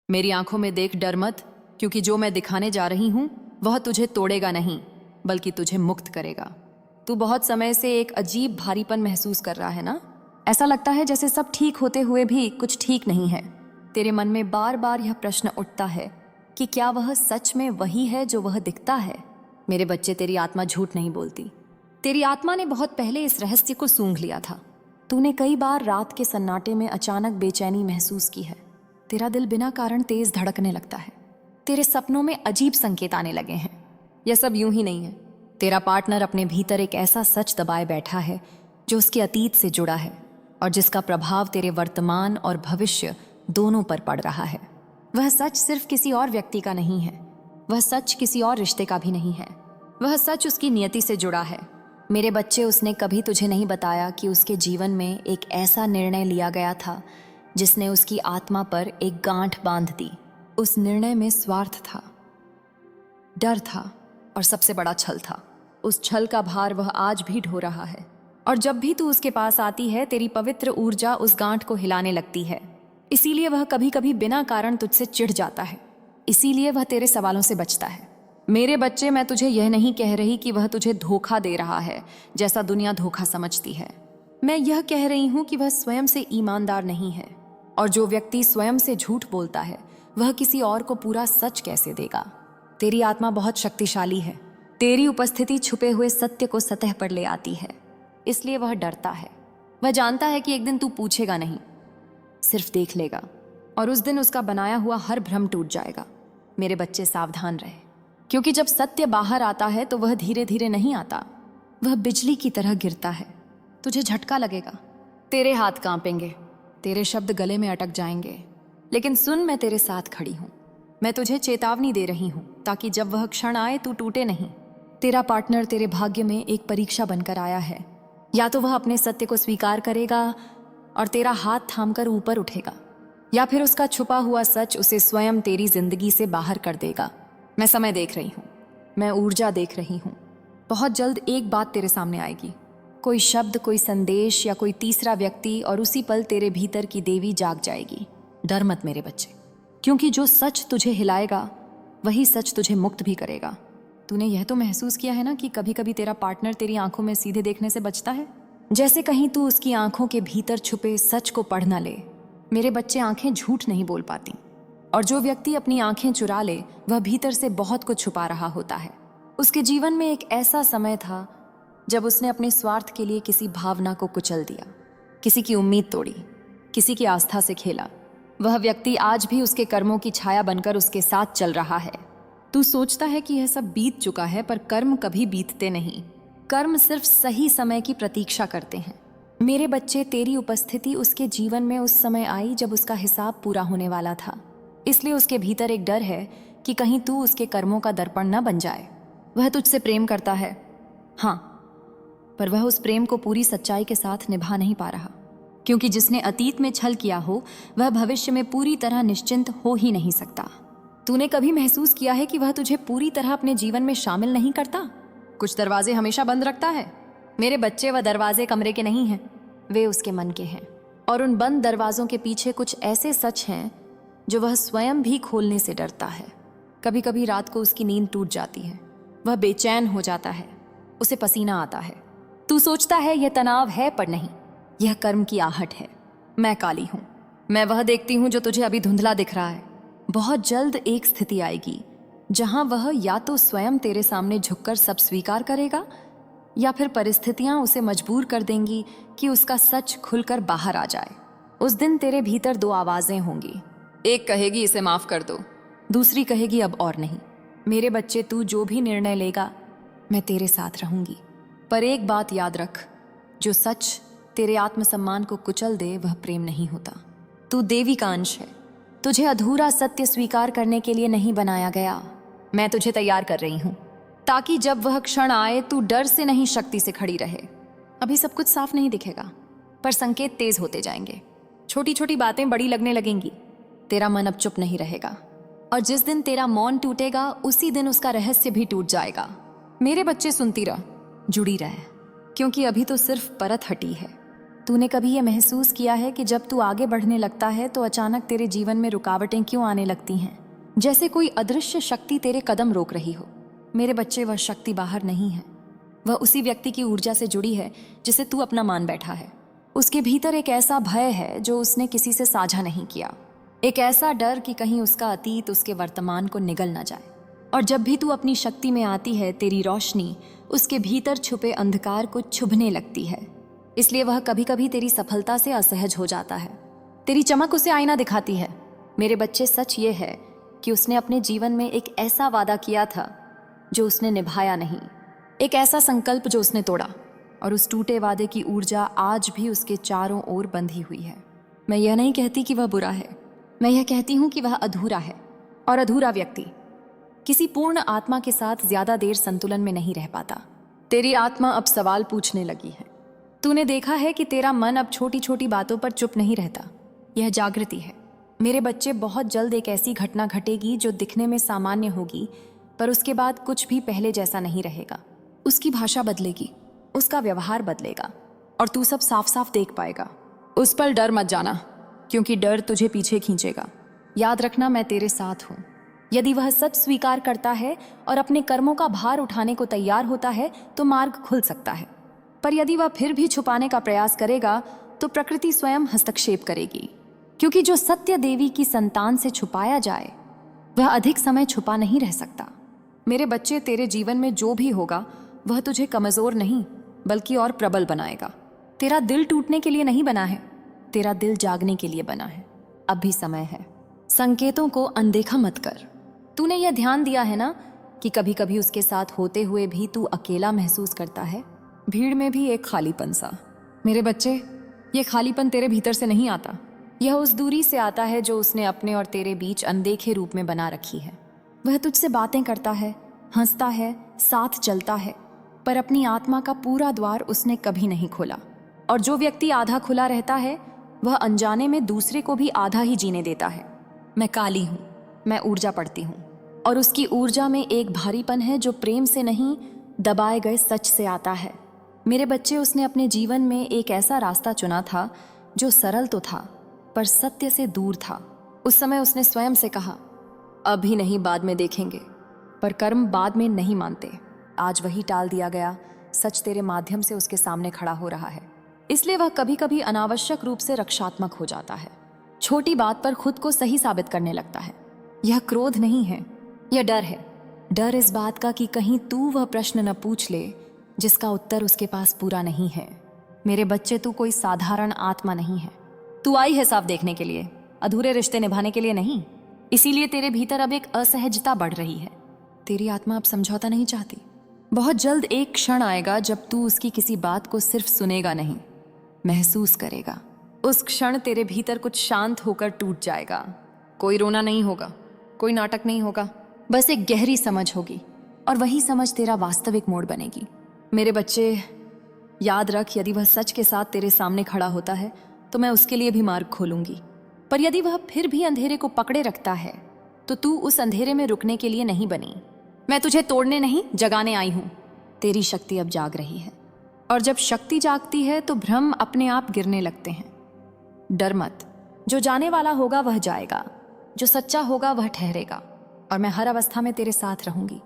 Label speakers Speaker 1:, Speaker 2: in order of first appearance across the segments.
Speaker 1: मेरी आंखों में देख डर मत, क्योंकि जो मैं दिखाने जा रही हूं वह तुझे तोड़ेगा नहीं, बल्कि तुझे मुक्त करेगा। तू बहुत समय से एक अजीब भारीपन महसूस कर रहा है ना? ऐसा लगता है जैसे सब ठीक होते हुए भी कुछ ठीक नहीं है। तेरे मन में बार बार यह प्रश्न उठता है कि क्या वह सच में वही है जो वह दिखता है? मेरे बच्चे, तेरी आत्मा झूठ नहीं बोलती। तेरी आत्मा ने बहुत पहले इस रहस्य को सूंघ लिया था। तूने कई बार रात के सन्नाटे में अचानक बेचैनी महसूस की है। तेरा दिल बिना कारण तेज धड़कने लगता है। तेरे सपनों में अजीब संकेत आने लगे हैं। यह सब यूं ही नहीं है। तेरा पार्टनर अपने भीतर एक ऐसा सच दबाए बैठा है जो उसके अतीत से जुड़ा है और जिसका प्रभाव तेरे वर्तमान और भविष्य दोनों पर पड़ रहा है। वह सच सिर्फ किसी और व्यक्ति का नहीं है, वह सच किसी और रिश्ते का भी नहीं है। वह सच उसकी नियति से जुड़ा है। मेरे बच्चे, उसने कभी तुझे नहीं बताया कि उसके जीवन में एक ऐसा निर्णय लिया गया था जिसने उसकी आत्मा पर एक गांठ बांध दी। उस निर्णय में स्वार्थ था, डर था और सबसे बड़ा छल था। उस छल का भार वह आज भी ढो रहा है, और जब भी तू उसके पास आती है तेरी पवित्र ऊर्जा उस गांठ को हिलाने लगती है। इसीलिए वह कभी कभी बिना कारण तुझसे चिढ़ जाता है। इसीलिए वह तेरे सवालों से बचता है। मेरे बच्चे, मैं तुझे यह नहीं कह रही कि वह तुझे धोखा दे रहा है जैसा दुनिया धोखा समझती है। मैं यह कह रही हूं कि वह स्वयं से ईमानदार नहीं है, और जो व्यक्ति स्वयं से झूठ बोलता है वह किसी और को पूरा सच कैसे देगा? तेरी आत्मा बहुत शक्तिशाली है। तेरी उपस्थिति छुपे हुए सत्य को सतह पर ले आती है। इसलिए वह डरता है। वह जानता है कि एक दिन तू पूछेगा नहीं, सिर्फ देख लेगा, और उस दिन उसका बनाया हुआ हर भ्रम टूट जाएगा। मेरे बच्चे, सावधान रहे, क्योंकि जब सत्य बाहर आता है तो वह धीरे धीरे नहीं आता, वह बिजली की तरह गिरता है। तुझे झटका लगेगा, तेरे हाथ कांपेंगे, तेरे शब्द गले में अटक जाएंगे। लेकिन सुन, मैं तेरे साथ खड़ी हूं। मैं तुझे चेतावनी दे रही हूं ताकि जब वह क्षण आए तू टूटे नहीं। तेरा पार्टनर तेरे भाग्य में एक परीक्षा बनकर आया है। या तो वह अपने सत्य को स्वीकार करेगा और तेरा हाथ थामकर ऊपर उठेगा, या फिर उसका छुपा हुआ सच उसे स्वयं तेरी जिंदगी से बाहर कर देगा। मैं समय देख रही हूं, मैं ऊर्जा देख रही हूं। बहुत जल्द एक बात तेरे सामने आएगी, कोई शब्द, कोई संदेश या कोई तीसरा व्यक्ति, और उसी पल तेरे भीतर की देवी जाग जाएगी। डर मत मेरे बच्चे, क्योंकि जो सच तुझे हिलाएगा वही सच तुझे मुक्त भी करेगा। तूने यह तो महसूस किया है ना कि कभी कभी तेरा पार्टनर तेरी आंखों में सीधे देखने से बचता है, जैसे कहीं तू उसकी आंखों के भीतर छुपे सच को पढ़ न ले। मेरे बच्चे, आंखें झूठ नहीं बोल पाती, और जो व्यक्ति अपनी आंखें चुरा ले वह भीतर से बहुत कुछ छुपा रहा होता है। उसके जीवन में एक ऐसा समय था जब उसने अपने स्वार्थ के लिए किसी भावना को कुचल दिया, किसी की उम्मीद तोड़ी, किसी की आस्था से खेला। वह व्यक्ति आज भी उसके कर्मों की छाया बनकर उसके साथ चल रहा है। तू सोचता है कि यह सब बीत चुका है, पर कर्म कभी बीतते नहीं। कर्म सिर्फ सही समय की प्रतीक्षा करते हैं। मेरे बच्चे, तेरी उपस्थिति उसके जीवन में उस समय आई जब उसका हिसाब पूरा होने वाला था। इसलिए उसके भीतर एक डर है कि कहीं तू उसके कर्मों का दर्पण न बन जाए। वह तुझसे प्रेम करता है, हाँ, पर वह उस प्रेम को पूरी सच्चाई के साथ निभा नहीं पा रहा, क्योंकि जिसने अतीत में छल किया हो वह भविष्य में पूरी तरह निश्चिंत हो ही नहीं सकता। तूने कभी महसूस किया है कि वह तुझे पूरी तरह अपने जीवन में शामिल नहीं करता? कुछ दरवाजे हमेशा बंद रखता है। मेरे बच्चे, वह दरवाजे कमरे के नहीं हैं, वे उसके मन के हैं। और उन बंद दरवाजों के पीछे कुछ ऐसे सच हैं जो वह स्वयं भी खोलने से डरता है। कभी कभी रात को उसकी नींद टूट जाती है, वह बेचैन हो जाता है, उसे पसीना आता है। तू सोचता है यह तनाव है, पर नहीं, यह कर्म की आहट है। मैं काली हूं, मैं वह देखती हूं जो तुझे अभी धुंधला दिख रहा है। बहुत जल्द एक स्थिति आएगी जहां वह या तो स्वयं तेरे सामने झुककर सब स्वीकार करेगा, या फिर परिस्थितियां उसे मजबूर कर देंगी कि उसका सच खुलकर बाहर आ जाए। उस दिन तेरे भीतर दो आवाजें होंगी, एक कहेगी इसे माफ कर दो, दूसरी कहेगी अब और नहीं। मेरे बच्चे, तू जो भी निर्णय लेगा मैं तेरे साथ रहूंगी, पर एक बात याद रख, जो सच तेरे आत्मसम्मान को कुचल दे वह प्रेम नहीं होता। तू देवी का अंश है, तुझे अधूरा सत्य स्वीकार करने के लिए नहीं बनाया गया। मैं तुझे तैयार कर रही हूं ताकि जब वह क्षण आए तू डर से नहीं, शक्ति से खड़ी रहे। अभी सब कुछ साफ नहीं दिखेगा, पर संकेत तेज होते जाएंगे। छोटी छोटी बातें बड़ी लगने लगेंगी। तेरा मन अब चुप नहीं रहेगा, और जिस दिन तेरा मौन टूटेगा उसी दिन उसका रहस्य भी टूट जाएगा। मेरे बच्चे, सुनती रह, जुड़ी रह, क्योंकि अभी तो सिर्फ परत हटी है। तूने कभी ये महसूस किया है कि जब तू आगे बढ़ने लगता है तो अचानक तेरे जीवन में रुकावटें क्यों आने लगती हैं? जैसे कोई अदृश्य शक्ति तेरे कदम रोक रही हो। मेरे बच्चे, वह शक्ति बाहर नहीं है, वह उसी व्यक्ति की ऊर्जा से जुड़ी है जिसे तू अपना मान बैठा है। उसके भीतर एक ऐसा भय है जो उसने किसी से साझा नहीं किया, एक ऐसा डर कि कहीं उसका अतीत उसके वर्तमान को निगल ना जाए। और जब भी तू अपनी शक्ति में आती है, तेरी रोशनी उसके भीतर छुपे अंधकार को छुभने लगती है। इसलिए वह कभी कभी तेरी सफलता से असहज हो जाता है। तेरी चमक उसे आईना दिखाती है। मेरे बच्चे, सच ये है कि उसने अपने जीवन में एक ऐसा वादा किया था जो उसने निभाया नहीं, एक ऐसा संकल्प जो उसने तोड़ा, और उस टूटे वादे की ऊर्जा आज भी उसके चारों ओर बंधी हुई है। मैं यह नहीं कहती कि वह बुरा है, मैं यह कहती हूं कि वह अधूरा है। और अधूरा व्यक्ति किसी पूर्ण आत्मा के साथ ज्यादा देर संतुलन में नहीं रह पाता। तेरी आत्मा अब सवाल पूछने लगी है। तूने देखा है कि तेरा मन अब छोटी छोटी बातों पर चुप नहीं रहता। यह जागृति है। मेरे बच्चे, बहुत जल्द एक ऐसी घटना घटेगी जो दिखने में सामान्य होगी, पर उसके बाद कुछ भी पहले जैसा नहीं रहेगा। उसकी भाषा बदलेगी, उसका व्यवहार बदलेगा, और तू सब साफ साफ देख पाएगा। उस पर डर मत जाना, क्योंकि डर तुझे पीछे खींचेगा। याद रखना, मैं तेरे साथ हूं। यदि वह सच स्वीकार करता है और अपने कर्मों का भार उठाने को तैयार होता है तो मार्ग खुल सकता है। पर यदि वह फिर भी छुपाने का प्रयास करेगा तो प्रकृति स्वयं हस्तक्षेप करेगी, क्योंकि जो सत्य देवी की संतान से छुपाया जाए वह अधिक समय छुपा नहीं रह सकता। मेरे बच्चे, तेरे जीवन में जो भी होगा वह तुझे कमजोर नहीं बल्कि और प्रबल बनाएगा। तेरा दिल टूटने के लिए नहीं बना है, तेरा दिल जागने के लिए बना है। अब भी समय है। संकेतों को अनदेखा मत कर। तूने यह ध्यान दिया है ना कि कभी कभी उसके साथ होते हुए भी तू अकेला महसूस करता है, भीड़ में भी एक खालीपन सा। मेरे बच्चे, ये खालीपन तेरे भीतर से नहीं आता, यह उस दूरी से आता है जो उसने अपने और तेरे बीच अनदेखे रूप में बना रखी है। वह तुझसे बातें करता है, हंसता है, साथ चलता है, पर अपनी आत्मा का पूरा द्वार उसने कभी नहीं खोला। और जो व्यक्ति आधा खुला रहता है वह अनजाने में दूसरे को भी आधा ही जीने देता है। मैं काली हूँ, मैं ऊर्जा पढ़ती हूँ, और उसकी ऊर्जा में एक भारीपन है जो प्रेम से नहीं, दबाए गए सच से आता है। मेरे बच्चे, उसने अपने जीवन में एक ऐसा रास्ता चुना था जो सरल तो था पर सत्य से दूर था। उस समय उसने स्वयं से कहा, अभी नहीं, बाद में देखेंगे। पर कर्म बाद में नहीं मानते। आज वही टाल दिया गया सच तेरे माध्यम से उसके सामने खड़ा हो रहा है। इसलिए वह कभी कभी अनावश्यक रूप से रक्षात्मक हो जाता है, छोटी बात पर खुद को सही साबित करने लगता है। यह क्रोध नहीं है, यह डर है। डर इस बात का कि कहीं तू वह प्रश्न न पूछ ले जिसका उत्तर उसके पास पूरा नहीं है। मेरे बच्चे, तू कोई साधारण आत्मा नहीं है। तू आई है साफ देखने के लिए, अधूरे रिश्ते निभाने के लिए नहीं। इसीलिए तेरे भीतर अब एक असहजता बढ़ रही है। तेरी आत्मा अब समझौता नहीं चाहती। बहुत जल्द एक क्षण आएगा जब तू उसकी किसी बात को सिर्फ सुनेगा नहीं, महसूस करेगा। उस क्षण तेरे भीतर कुछ शांत होकर टूट जाएगा। कोई रोना नहीं होगा, कोई नाटक नहीं होगा, बस एक गहरी समझ होगी, और वही समझ तेरा वास्तविक मोड़ बनेगी। मेरे बच्चे, याद रख, यदि वह सच के साथ तेरे सामने खड़ा होता है तो मैं उसके लिए भी मार्ग खोलूंगी। पर यदि वह फिर भी अंधेरे को पकड़े रखता है तो तू उस अंधेरे में रुकने के लिए नहीं बनी। मैं तुझे तोड़ने नहीं, जगाने आई हूं। तेरी शक्ति अब जाग रही है, और जब शक्ति जागती है तो भ्रम अपने आप गिरने लगते हैं। डर मत, जो जाने वाला होगा वह जाएगा, जो सच्चा होगा वह ठहरेगा, और मैं हर अवस्था में तेरे साथ रहूंगी।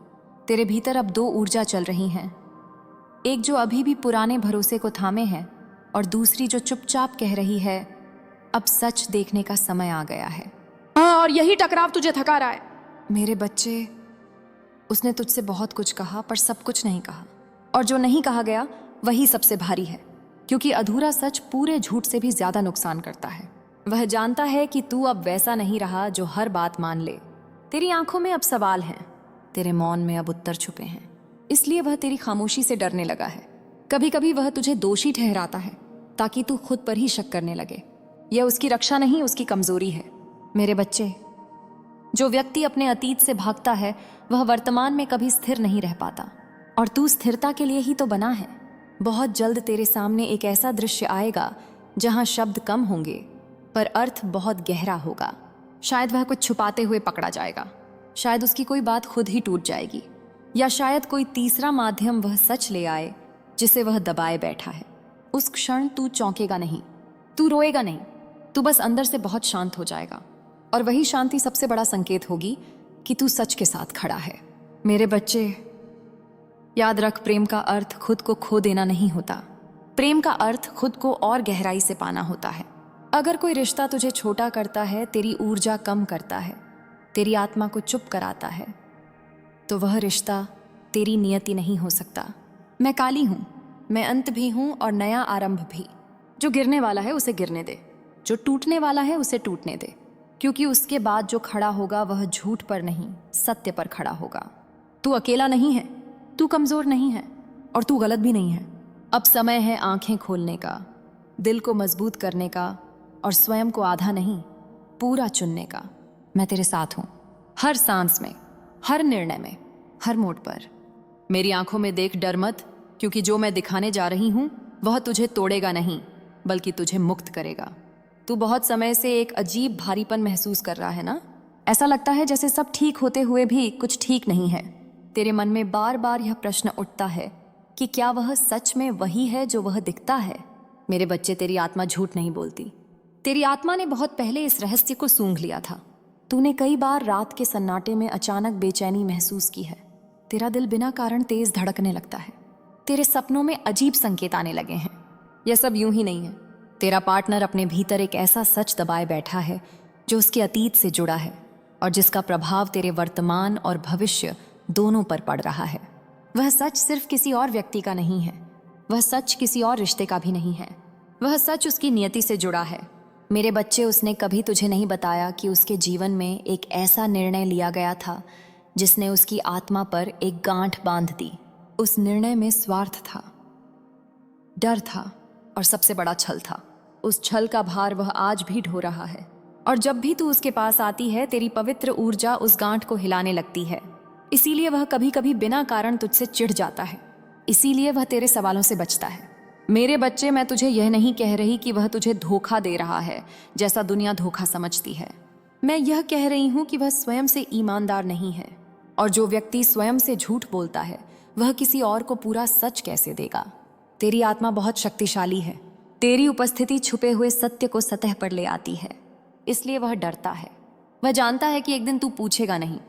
Speaker 1: तेरे भीतर अब दो ऊर्जा चल रही हैं, एक जो अभी भी पुराने भरोसे को थामे है, और दूसरी जो चुपचाप कह रही है, अब सच देखने का समय आ गया है। हाँ, और यही टकराव तुझे थका रहा है। मेरे बच्चे, उसने तुझसे बहुत कुछ कहा पर सब कुछ नहीं कहा, और जो नहीं कहा गया वही सबसे भारी है, क्योंकि अधूरा सच पूरे झूठ से भी ज्यादा नुकसान करता है। वह जानता है कि तू अब वैसा नहीं रहा जो हर बात मान ले। तेरी आंखों में अब सवाल हैं, तेरे मौन में अब उत्तर छुपे हैं, इसलिए वह तेरी खामोशी से डरने लगा है। कभी कभी वह तुझे दोषी ठहराता है ताकि तू खुद पर ही शक करने लगे। यह उसकी रक्षा नहीं, उसकी कमजोरी है। मेरे बच्चे, जो व्यक्ति अपने अतीत से भागता है वह वर्तमान में कभी स्थिर नहीं रह पाता, और तू स्थिरता के लिए ही तो बना है। बहुत जल्द तेरे सामने एक ऐसा दृश्य आएगा जहां शब्द कम होंगे पर अर्थ बहुत गहरा होगा। शायद वह कुछ छुपाते हुए पकड़ा जाएगा, शायद उसकी कोई बात खुद ही टूट जाएगी, या शायद कोई तीसरा माध्यम वह सच ले आए जिसे वह दबाए बैठा है। उस क्षण तू चौंकेगा नहीं, तू रोएगा नहीं, तू बस अंदर से बहुत शांत हो जाएगा। और वही शांति सबसे बड़ा संकेत होगी कि तू सच के साथ खड़ा है। मेरे बच्चे, याद रख, प्रेम का अर्थ खुद को खो देना नहीं होता। प्रेम का अर्थ खुद को और गहराई से पाना होता है। अगर कोई रिश्ता तुझे छोटा करता है, तेरी ऊर्जा कम करता है, तेरी आत्मा को चुप कराता है, तो वह रिश्ता तेरी नियति नहीं हो सकता। मैं काली हूं, मैं अंत भी हूं और नया आरंभ भी। जो गिरने वाला है उसे गिरने दे, जो टूटने वाला है उसे टूटने दे, क्योंकि उसके बाद जो खड़ा होगा वह झूठ पर नहीं, सत्य पर खड़ा होगा। तू अकेला नहीं है, तू कमजोर नहीं है और तू गलत भी नहीं है। अब समय है आंखें खोलने का, दिल को मजबूत करने का और स्वयं को आधा नहीं, पूरा चुनने का। मैं तेरे साथ हूं, हर सांस में, हर निर्णय में, हर मोड़ पर। मेरी आंखों में देख, डर मत, क्योंकि जो मैं दिखाने जा रही हूं वह तुझे तोड़ेगा नहीं, बल्कि तुझे मुक्त करेगा। तू बहुत समय से एक अजीब भारीपन महसूस कर रहा है ना? ऐसा लगता है जैसे सब ठीक होते हुए भी कुछ ठीक नहीं है। तेरे मन में बार बार यह प्रश्न उठता है कि क्या वह सच में वही है जो वह दिखता है? मेरे बच्चे, तेरी आत्मा झूठ नहीं बोलती। तेरी आत्मा ने बहुत पहले इस रहस्य को सूंघ लिया था। तूने कई बार रात के सन्नाटे में अचानक बेचैनी महसूस की है। तेरा दिल बिना कारण तेज धड़कने लगता है। तेरे सपनों में अजीब संकेत आने लगे हैं। यह सब यूं ही नहीं है। तेरा पार्टनर अपने भीतर एक ऐसा सच दबाए बैठा है जो उसके अतीत से जुड़ा है और जिसका प्रभाव तेरे वर्तमान और भविष्य दोनों पर पड़ रहा है। वह सच सिर्फ किसी और व्यक्ति का नहीं है, वह सच किसी और रिश्ते का भी नहीं है। वह सच उसकी नियति से जुड़ा है। मेरे बच्चे, उसने कभी तुझे नहीं बताया कि उसके जीवन में एक ऐसा निर्णय लिया गया था जिसने उसकी आत्मा पर एक गांठ बांध दी। उस निर्णय में स्वार्थ था, डर था और सबसे बड़ा छल था। उस छल का भार वह आज भी ढो रहा है और जब भी तू उसके पास आती है, तेरी पवित्र ऊर्जा उस गांठ को हिलाने लगती है। इसीलिए वह कभी कभी बिना कारण तुझसे चिढ़ जाता है, इसीलिए वह तेरे सवालों से बचता है। मेरे बच्चे, मैं तुझे यह नहीं कह रही कि वह तुझे धोखा दे रहा है जैसा दुनिया धोखा समझती है। मैं यह कह रही हूं कि वह स्वयं से ईमानदार नहीं है, और जो व्यक्ति स्वयं से झूठ बोलता है वह किसी और को पूरा सच कैसे देगा? तेरी आत्मा बहुत शक्तिशाली है। तेरी उपस्थिति छुपे हुए सत्य को सतह पर ले आती है, इसलिए वह डरता है। वह जानता है कि एक दिन तू पूछेगा नहीं,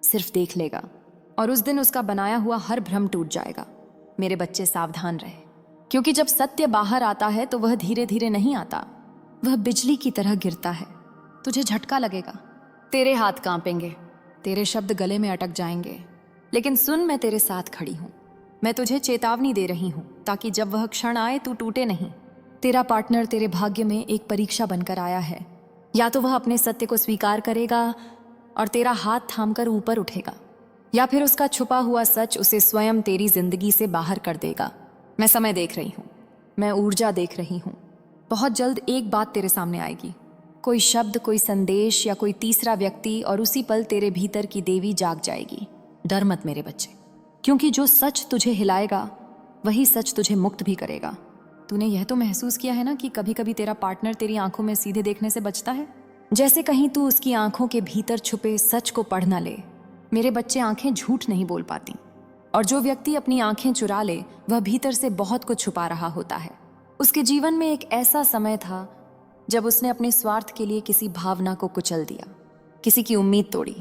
Speaker 1: सिर्फ देख लेगा, और उस दिन उसका बनाया हुआ हर भ्रम टूट जाएगा। मेरे बच्चे, सावधान रहे, क्योंकि जब सत्य बाहर आता है तो वह धीरे धीरे नहीं आता, वह बिजली की तरह गिरता है। तुझे झटका लगेगा, तेरे हाथ कांपेंगे, तेरे शब्द गले में अटक जाएंगे, लेकिन सुन, मैं तेरे साथ खड़ी हूं। मैं तुझे चेतावनी दे रही हूं ताकि जब वह क्षण आए तू टूटे नहीं। तेरा पार्टनर तेरे भाग्य में एक परीक्षा बनकर आया है। या तो वह अपने सत्य को स्वीकार करेगा और तेरा हाथ थामकर ऊपर उठेगा, या फिर उसका छुपा हुआ सच उसे स्वयं तेरी जिंदगी से बाहर कर देगा। मैं समय देख रही हूं, मैं ऊर्जा देख रही हूं। बहुत जल्द एक बात तेरे सामने आएगी, कोई शब्द, कोई संदेश या कोई तीसरा व्यक्ति, और उसी पल तेरे भीतर की देवी जाग जाएगी। डर मत मेरे बच्चे, क्योंकि जो सच तुझे हिलाएगा वही सच तुझे मुक्त भी करेगा। तूने यह तो महसूस किया है ना कि कभी कभी तेरा पार्टनर तेरी आंखों में सीधे देखने से बचता है, जैसे कहीं तू उसकी आंखों के भीतर छुपे सच को पढ़ ना ले। मेरे बच्चे, आंखें झूठ नहीं बोल पाती, और जो व्यक्ति अपनी आंखें चुरा ले वह भीतर से बहुत कुछ छुपा रहा होता है। उसके जीवन में एक ऐसा समय था जब उसने अपने स्वार्थ के लिए किसी भावना को कुचल दिया, किसी की उम्मीद तोड़ी,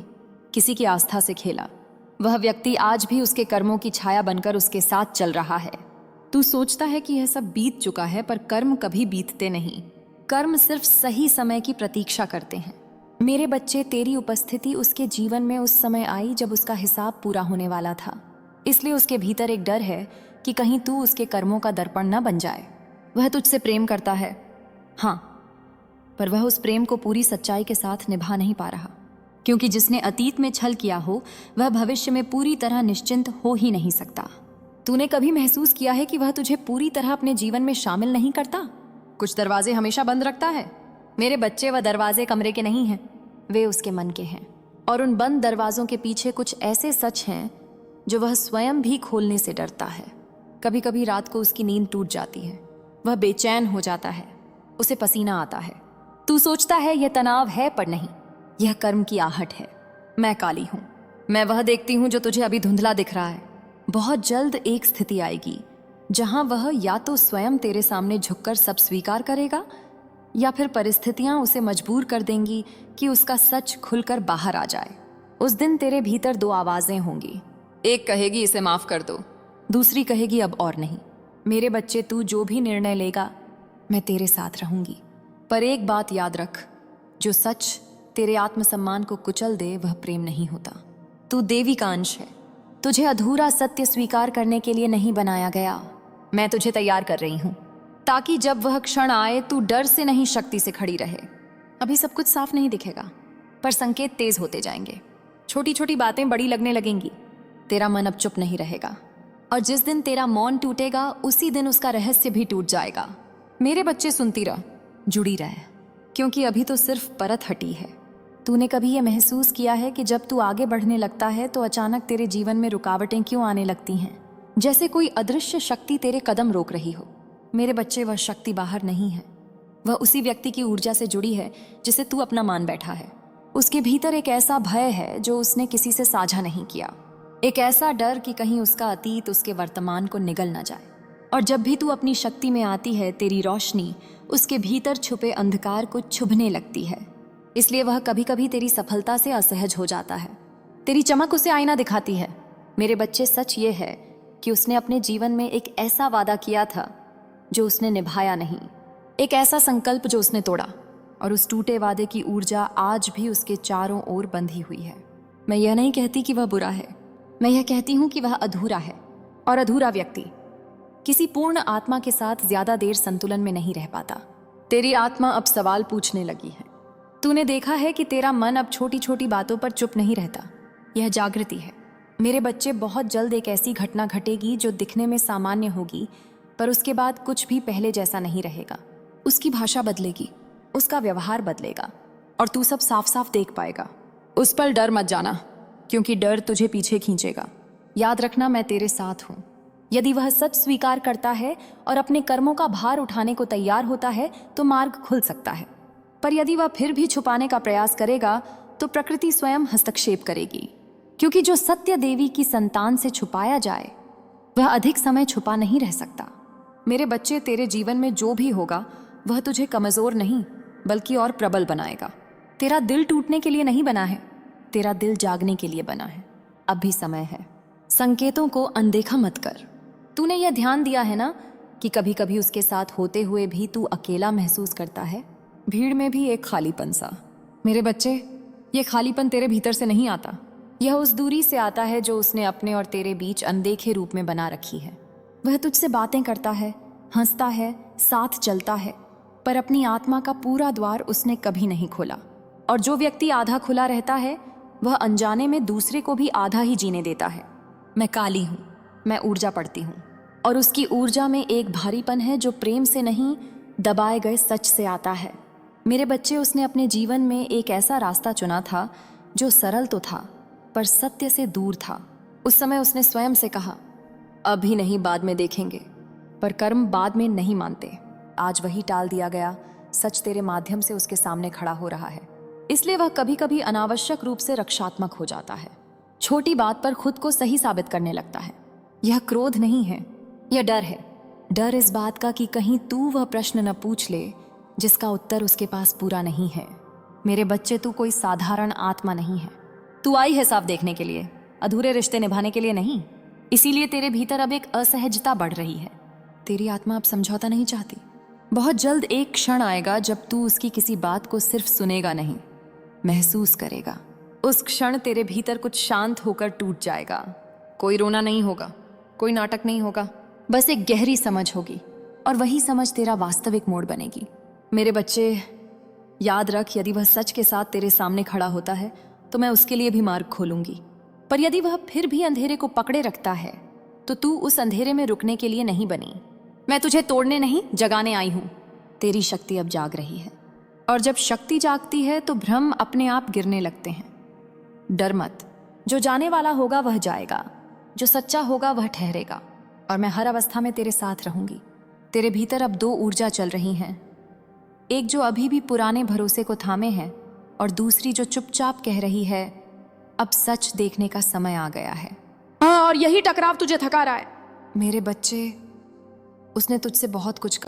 Speaker 1: किसी की आस्था से खेला। वह व्यक्ति आज भी उसके कर्मों की छाया बनकर उसके साथ चल रहा है। तू सोचता है कि यह सब बीत चुका है, पर कर्म कभी बीतते नहीं। कर्म सिर्फ सही समय की प्रतीक्षा करते हैं। मेरे बच्चे, तेरी उपस्थिति उसके जीवन में उस समय आई जब उसका हिसाब पूरा होने वाला था। इसलिए उसके भीतर एक डर है कि कहीं तू उसके कर्मों का दर्पण न बन जाए। वह तुझसे प्रेम करता है, हाँ, पर वह उस प्रेम को पूरी सच्चाई के साथ निभा नहीं पा रहा, क्योंकि जिसने अतीत में छल किया हो वह भविष्य में पूरी तरह निश्चिंत हो ही नहीं सकता। तूने कभी महसूस किया है कि वह तुझे पूरी तरह अपने जीवन में शामिल नहीं करता? कुछ दरवाजे हमेशा बंद रखता है। मेरे बच्चे, वह दरवाजे कमरे के नहीं हैं, वे उसके मन के हैं, और उन बंद दरवाजों के पीछे कुछ ऐसे सच हैं जो वह स्वयं भी खोलने से डरता है। कभी कभी रात को उसकी नींद टूट जाती है, वह बेचैन हो जाता है, उसे पसीना आता है। तू सोचता है यह तनाव है, पर नहीं, यह कर्म की आहट है। मैं काली हूं, मैं वह देखती हूं जो तुझे अभी धुंधला दिख रहा है। बहुत जल्द एक स्थिति आएगी जहां वह या तो स्वयं तेरे सामने झुककर सब स्वीकार करेगा या फिर परिस्थितियां उसे मजबूर कर देंगी कि उसका सच खुलकर बाहर आ जाए। उस दिन तेरे भीतर दो आवाजें होंगी, एक कहेगी इसे माफ कर दो, दूसरी कहेगी अब और नहीं। मेरे बच्चे, तू जो भी निर्णय लेगा मैं तेरे साथ रहूंगी, पर एक बात याद रख, जो सच तेरे आत्मसम्मान को कुचल दे वह प्रेम नहीं होता। तू देवी का अंश है, तुझे अधूरा सत्य स्वीकार करने के लिए नहीं बनाया गया। मैं तुझे तैयार कर रही हूं ताकि जब वह क्षण आए तू डर से नहीं शक्ति से खड़ी रहे। अभी सब कुछ साफ नहीं दिखेगा, पर संकेत तेज होते जाएंगे, छोटी छोटी बातें बड़ी लगने लगेंगी। तेरा मन अब चुप नहीं रहेगा, और जिस दिन तेरा मौन टूटेगा उसी दिन उसका रहस्य भी टूट जाएगा। मेरे बच्चे, सुनती रह, जुड़ी रह, क्योंकि अभी तो सिर्फ परत हटी है। तूने कभी ये महसूस किया है कि जब तू आगे बढ़ने लगता है तो अचानक तेरे जीवन में रुकावटें क्यों आने लगती हैं, जैसे कोई अदृश्य शक्ति तेरे कदम रोक रही हो। मेरे बच्चे, वह शक्ति बाहर नहीं है, वह उसी व्यक्ति की ऊर्जा से जुड़ी है जिसे तू अपना मान बैठा है। उसके भीतर एक ऐसा भय है जो उसने किसी से साझा नहीं किया, एक ऐसा डर कि कहीं उसका अतीत उसके वर्तमान को निगल न जाए। और जब भी तू अपनी शक्ति में आती है, तेरी रोशनी उसके भीतर छुपे अंधकार को छुभने लगती है। इसलिए वह कभी कभी तेरी सफलता से असहज हो जाता है, तेरी चमक उसे आईना दिखाती है। मेरे बच्चे, सच ये है कि उसने अपने जीवन में एक ऐसा वादा किया था जो उसने निभाया नहीं, एक ऐसा संकल्प जो उसने तोड़ा, और उस टूटे वादे की ऊर्जा आज भी उसके चारों ओर बंधी हुई है। मैं यह नहीं कहती कि वह बुरा है, मैं यह कहती हूं कि वह अधूरा है, और अधूरा व्यक्ति किसी पूर्ण आत्मा के साथ ज्यादा देर संतुलन में नहीं रह पाता। तेरी आत्मा अब सवाल पूछने लगी है। तूने देखा है कि तेरा मन अब छोटी छोटी बातों पर चुप नहीं रहता, यह जागृति है। मेरे बच्चे, बहुत जल्द एक ऐसी घटना घटेगी जो दिखने में सामान्य होगी, पर उसके बाद कुछ भी पहले जैसा नहीं रहेगा। उसकी भाषा बदलेगी, उसका व्यवहार बदलेगा, और तू सब साफ साफ देख पाएगा। उस पर डर मत जाना, क्योंकि डर तुझे पीछे खींचेगा। याद रखना, मैं तेरे साथ हूं। यदि वह सच स्वीकार करता है और अपने कर्मों का भार उठाने को तैयार होता है तो मार्ग खुल सकता है, पर यदि वह फिर भी छुपाने का प्रयास करेगा तो प्रकृति स्वयं हस्तक्षेप करेगी, क्योंकि जो सत्य देवी की संतान से छुपाया जाए वह अधिक समय छुपा नहीं रह सकता। मेरे बच्चे, तेरे जीवन में जो भी होगा वह तुझे कमजोर नहीं बल्कि और प्रबल बनाएगा। तेरा दिल टूटने के लिए नहीं बना है, तेरा दिल जागने के लिए बना है। अब भी समय है, संकेतों को अनदेखा मत कर। तूने यह ध्यान दिया है ना कि कभी कभी उसके साथ होते हुए भी तू अकेला महसूस करता है, भीड़ में भी एक खालीपन सा। मेरे बच्चे, ये खालीपन तेरे भीतर से नहीं आता, यह उस दूरी से आता है जो उसने अपने और तेरे बीच अनदेखे रूप में बना रखी है। वह तुझसे बातें करता है, हंसता है, साथ चलता है, पर अपनी आत्मा का पूरा द्वार उसने कभी नहीं खोला। और जो व्यक्ति आधा खुला रहता है वह अनजाने में दूसरे को भी आधा ही जीने देता है। मैं काली हूँ, मैं ऊर्जा पढ़ती हूँ, और उसकी ऊर्जा में एक भारीपन है जो प्रेम से नहीं, दबाए गए सच से आता है। मेरे बच्चे, उसने अपने जीवन में एक ऐसा रास्ता चुना था जो सरल तो था पर सत्य से दूर था। उस समय उसने स्वयं से कहा, अभी नहीं, बाद में देखेंगे, पर कर्म बाद में नहीं मानते। आज वही टाल दिया गया सच तेरे माध्यम से उसके सामने खड़ा हो रहा है, इसलिए वह कभी कभी अनावश्यक रूप से रक्षात्मक हो जाता है, छोटी बात पर खुद को सही साबित करने लगता है। यह क्रोध नहीं है, यह डर है। डर इस बात का कि कहीं तू वह प्रश्न न पूछ ले जिसका उत्तर उसके पास पूरा नहीं है। मेरे बच्चे, तू कोई साधारण आत्मा नहीं है, तू आई है साफ देखने के लिए, अधूरे रिश्ते निभाने के लिए नहीं। इसीलिए तेरे भीतर अब एक असहजता बढ़ रही है। तेरी आत्मा अब समझौता नहीं चाहती। बहुत जल्द एक क्षण आएगा जब तू उसकी किसी बात को सिर्फ सुनेगा नहीं, महसूस करेगा। उस क्षण तेरे भीतर कुछ शांत होकर टूट जाएगा। कोई रोना नहीं होगा, कोई नाटक नहीं होगा, बस एक गहरी समझ होगी, और वही समझ तेरा वास्तविक मोड़ बनेगी। मेरे बच्चे, याद रख, यदि वह सच के साथ तेरे सामने खड़ा होता है तो मैं उसके लिए भी मार्ग खोलूंगी, पर यदि वह फिर भी अंधेरे को पकड़े रखता है तो तू उस अंधेरे में रुकने के लिए नहीं बनी। मैं तुझे तोड़ने नहीं, जगाने आई हूं। तेरी शक्ति अब जाग रही है, और जब शक्ति जागती है तो भ्रम अपने आप गिरने लगते हैं। डर मत, जो जाने वाला होगा वह जाएगा, जो सच्चा होगा वह ठहरेगा, और मैं हर अवस्था में तेरे साथ रहूंगी। तेरे भीतर अब दो ऊर्जा चल रही हैं, एक जो अभी भी पुराने भरोसे को थामे है, और दूसरी जो चुपचाप कह रही है, अब सच देखने का समय आ गया है। हाँ, और यही टकराव तुझे थका रहा है। मेरे बच्चे, उसने तुझसे बहुत कुछ